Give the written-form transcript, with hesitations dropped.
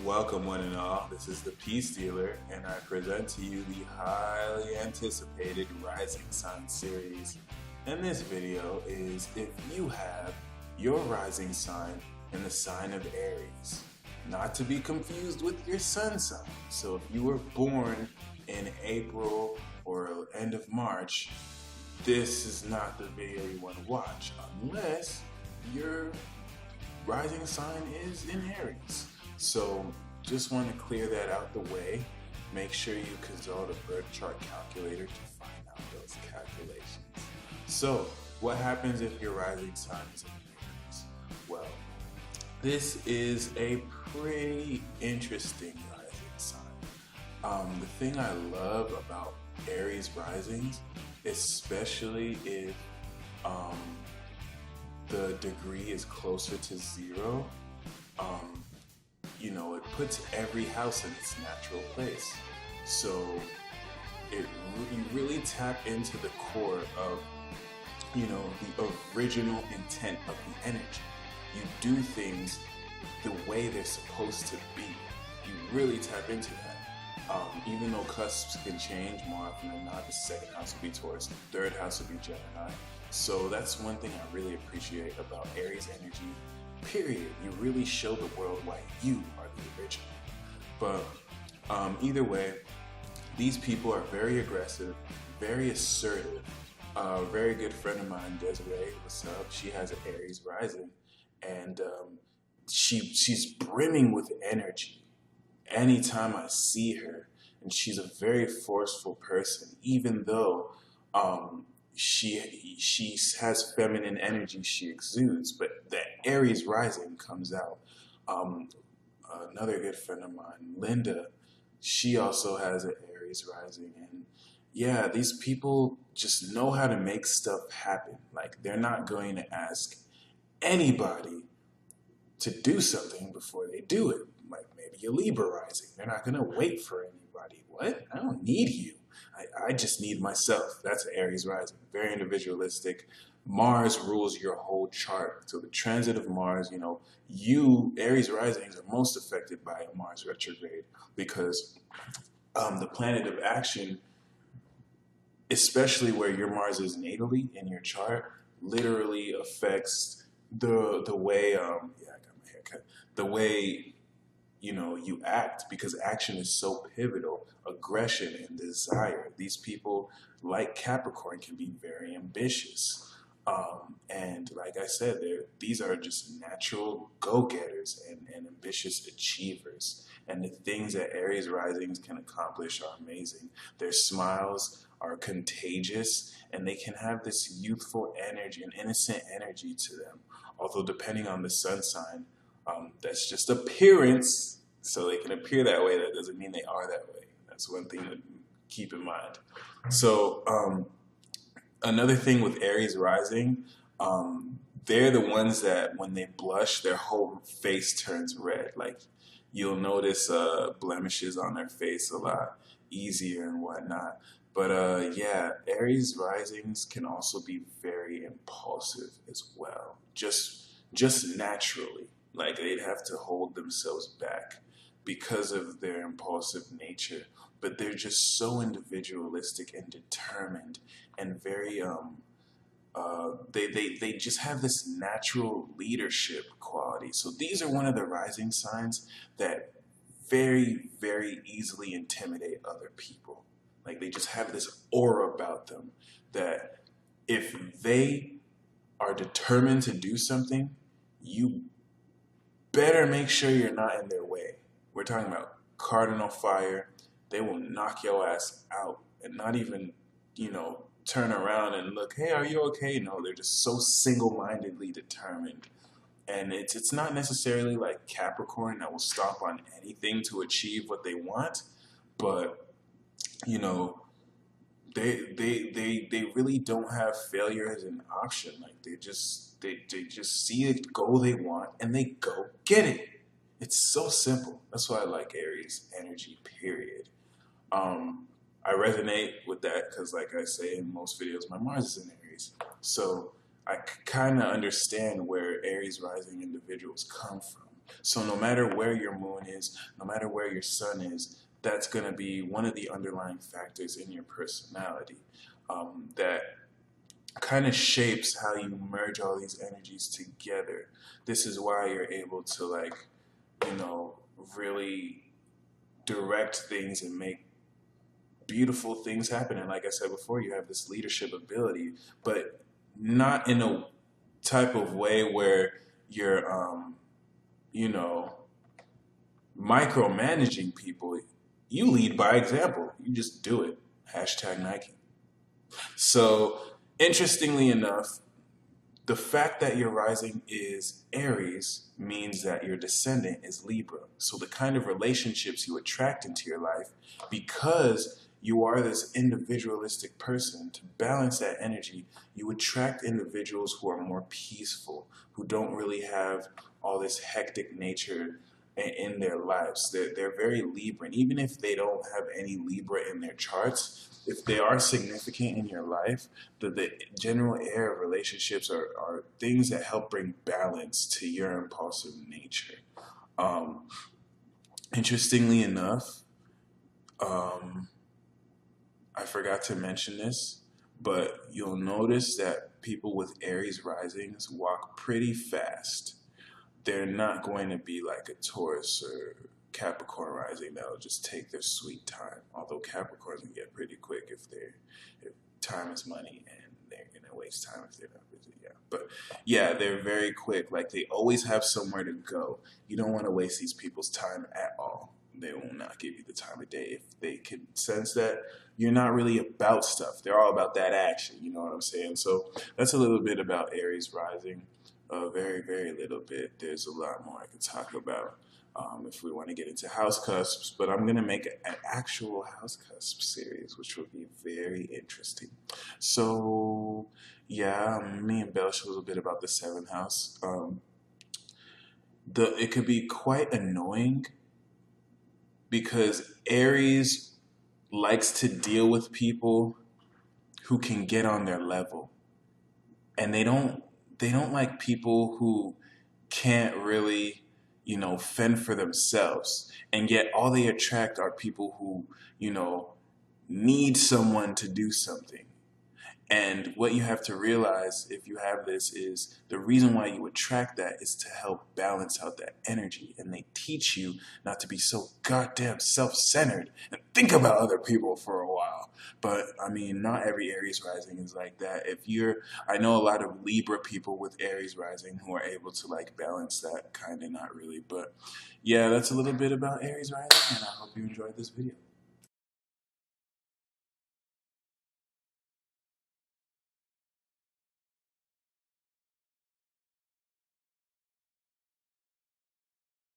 Welcome one and all, this is the Peace Dealer, and I present to you the highly anticipated Rising Sign series. And this video is if you have your rising sign in the sign of Aries, not to be confused with your sun sign. So if you were born in April or end of March, this is not the video you want to watch unless your rising sign is in Aries. So just want to clear that out the way. Make sure you consult a birth chart calculator to find out those calculations. So what happens if your rising sign is in Aries? Well, this is a pretty interesting rising sign. The thing I love about Aries risings, especially if the degree is closer to zero, it puts every house in its natural place. So you really tap into the core of, the original intent of the energy. You do things the way they're supposed to be. You really tap into that. Even though cusps can change more often than not, the second house will be Taurus, the third house will be Gemini. So that's one thing I really appreciate about Aries energy, period. You really show the world why you are the original. But either way, these people are very aggressive, very assertive. A very good friend of mine, Desiree, what's up? She has an Aries rising, and she's brimming with energy. Anytime I see her, and she's a very forceful person, even though she has feminine energy she exudes, but the Aries rising comes out. Another good friend of mine, Linda, she also has an Aries rising, and yeah, these people just know how to make stuff happen. Like, they're not going to ask anybody to do something before they do it. Like maybe a Libra rising, they're not going to wait for anybody. What? I don't need you. I just need myself. That's an Aries rising. Very individualistic. Mars rules your whole chart. So the transit of Mars, Aries risings are most affected by a Mars retrograde because the planet of action, especially where your Mars is natally in your chart, literally affects the way, I got my hair cut, the way you act, because action is so pivotal. Aggression and desire. These people, like Capricorn, can be very ambitious. And like I said, these are just natural go-getters and ambitious achievers. And the things that Aries risings can accomplish are amazing. Their smiles are contagious, and they can have this youthful energy, an innocent energy to them. Although depending on the sun sign, that's just appearance. So they can appear that way. That doesn't mean they are that way. That's one thing to keep in mind. So another thing with Aries rising, they're the ones that when they blush, their whole face turns red. Like, you'll notice blemishes on their face a lot easier and whatnot. But yeah, Aries risings can also be very impulsive as well. Just naturally. Like, they'd have to hold themselves back because of their impulsive nature, but they're just so individualistic and determined and very they just have this natural leadership quality. So these are one of the rising signs that very, very easily intimidate other people. Like, they just have this aura about them that if they are determined to do something, you better make sure you're not in their way. We're talking about cardinal fire. They will knock your ass out and not even, turn around and look, hey, are you okay? No, they're just so single-mindedly determined. And it's not necessarily like Capricorn that will stop on anything to achieve what they want, but, they really don't have failure as an option. Like, they just see a goal they want and they go get it. It's so simple. That's why I like Aries energy, period. I resonate with that because, like I say in most videos, my Mars is in Aries. So I kind of understand where Aries rising individuals come from. So no matter where your moon is, no matter where your sun is, that's going to be one of the underlying factors in your personality that kind of shapes how you merge all these energies together. This is why you're able to, like, you know, really direct things and make beautiful things happen. And like I said before, you have this leadership ability, but not in a type of way where you're, you know, micromanaging people. You lead by example. You just do it. Hashtag Nike. So, interestingly enough, the fact that your rising is Aries means that your descendant is Libra. So, the kind of relationships you attract into your life, because you are this individualistic person, to balance that energy, you attract individuals who are more peaceful, who don't really have all this hectic nature in their lives. They're very Libra. And even if they don't have any Libra in their charts, if they are significant in your life, the general air of relationships are things that help bring balance to your impulsive nature. Um, Interestingly enough, I forgot to mention this, but you'll notice that people with Aries risings walk pretty fast. They're not going to be like a Taurus or Capricorn rising that'll just take their sweet time. Although Capricorns can get pretty quick if time is money, and they're gonna waste time if they're not busy. Yeah, but yeah, they're very quick. Like, they always have somewhere to go. You don't want to waste these people's time at all. They will not give you the time of day if they can sense that you're not really about stuff. They're all about that action. You know what I'm saying? So that's a little bit about Aries rising. Very, very little bit. There's a lot more I could talk about if we want to get into house cusps, but I'm going to make an actual house cusp series, which will be very interesting. So, yeah, me embellish a little bit about the seventh house. It could be quite annoying because Aries likes to deal with people who can get on their level, and they don't like people who can't really, fend for themselves. And yet all they attract are people who, need someone to do something. And what you have to realize, if you have this, is the reason why you attract that is to help balance out that energy. And they teach you not to be so goddamn self-centered and think about other people for a while. But I mean, not every Aries rising is like that. I know a lot of Libra people with Aries rising who are able to, like, balance that, kind of, not really. But yeah, that's a little bit about Aries rising, and I hope you enjoyed this video.